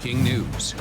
King News.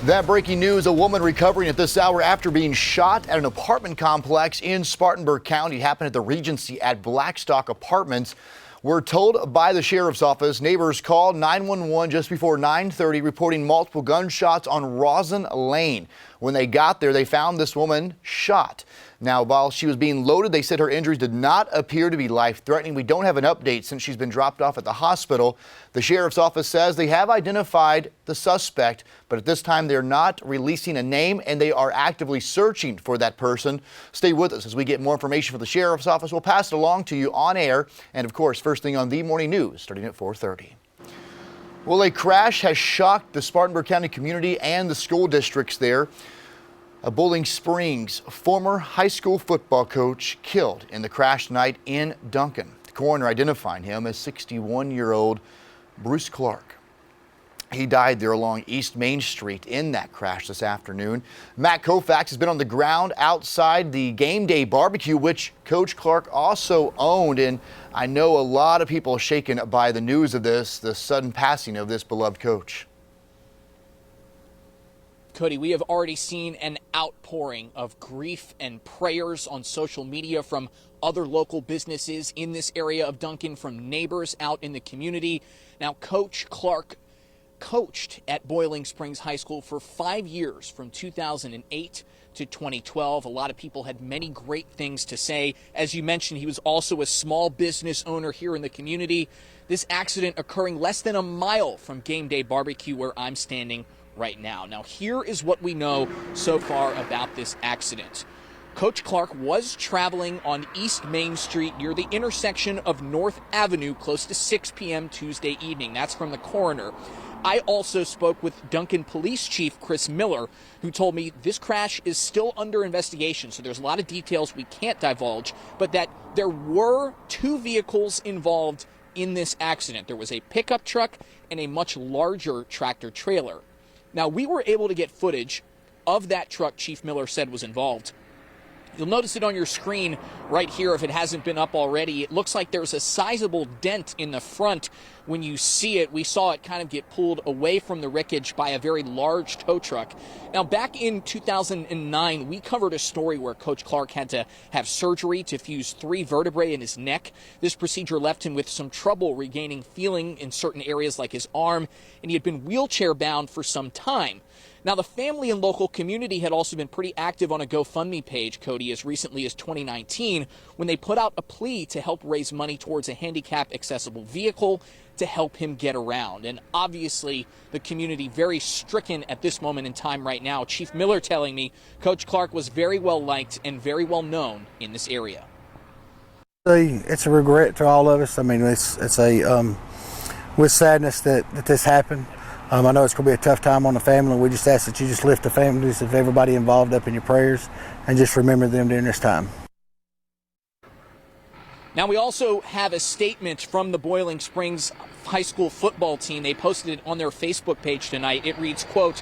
That breaking news, a woman recovering at this hour after being shot at an apartment complex in Spartanburg County. It happened at the Regency at Blackstock Apartments. We're told by the sheriff's office, neighbors called 911 just before 9:30 reporting multiple gunshots on Rosin Lane. When they got there, they found this woman shot. Now, while she was being loaded, they said her injuries did not appear to be life-threatening. We don't have an update since she's been dropped off at the hospital. The sheriff's office says they have identified the suspect, but at this time they're not releasing a name and they are actively searching for that person. Stay with us as we get more information from the sheriff's office. We'll pass it along to you on air and, of course, first thing on the morning news starting at 4:30. Well, a crash has shocked the Spartanburg County community and the school districts there. A Bowling Springs former high school football coach killed in the crash tonight in Duncan. The coroner identifying him as 61-year-old Bruce Clark. He died there along East Main Street in that crash this afternoon. Matt Kaufax has been on the ground outside the game day barbecue, which Coach Clark also owned. And I know a lot of people are shaken by the news of this, the sudden passing of this beloved coach. Cody, we have already seen an outpouring of grief and prayers on social media from other local businesses in this area of Duncan, from neighbors out in the community. Now, Coach Clark coached at Boiling Springs High School for 5 years, from 2008 to 2012. A lot of people had many great things to say. As you mentioned, he was also a small business owner here in the community. This accident occurring less than a mile from Game Day Barbecue, where I'm standing right now. Now, here is what we know so far about this accident. Coach Clark was traveling on East Main Street near the intersection of North Avenue close to 6 p.m. Tuesday evening. That's from the coroner. I also spoke with Duncan Police Chief Chris Miller, who told me this crash is still under investigation, so there's a lot of details we can't divulge, but that there were two vehicles involved in this accident. There was a pickup truck and a much larger tractor trailer. Now, we were able to get footage of that truck Chief Miller said was involved. You'll notice it on your screen right here if it hasn't been up already. It looks like there's a sizable dent in the front when you see it. We saw it kind of get pulled away from the wreckage by a very large tow truck. Now, back in 2009, we covered a story where Coach Clark had to have surgery to fuse 3 vertebrae in his neck. This procedure left him with some trouble regaining feeling in certain areas like his arm, and he had been wheelchair bound for some time. Now, the family and local community had also been pretty active on a GoFundMe page, Cody, as recently as 2019, when they put out a plea to help raise money towards a handicap-accessible vehicle to help him get around. And obviously, the community very stricken at this moment in time right now. Chief Miller telling me Coach Clark was very well liked and very well known in this area. It's a regret to all of us. I mean, it's with sadness that this happened. I know it's going to be a tough time on the family. We just ask that you just lift the families of everybody involved up in your prayers and just remember them during this time. Now, we also have a statement from the Boiling Springs high school football team. They posted it on their Facebook page tonight. It reads, quote,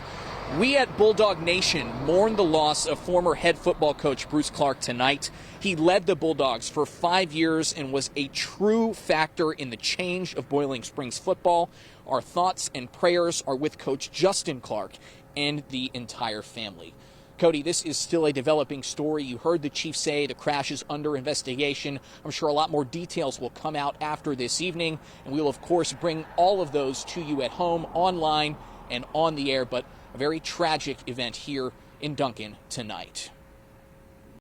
"We at Bulldog Nation mourn the loss of former head football coach Bruce Clark tonight. He led the Bulldogs for 5 years and was a true factor in the change of Boiling Springs football. Our thoughts and prayers are with Coach Justin Clark and the entire family." Cody, this is still a developing story. You heard the chief say the crash is under investigation. I'm sure a lot more details will come out after this evening, and we will, of course, bring all of those to you at home, online, and on the air. But a very tragic event here in Duncan tonight.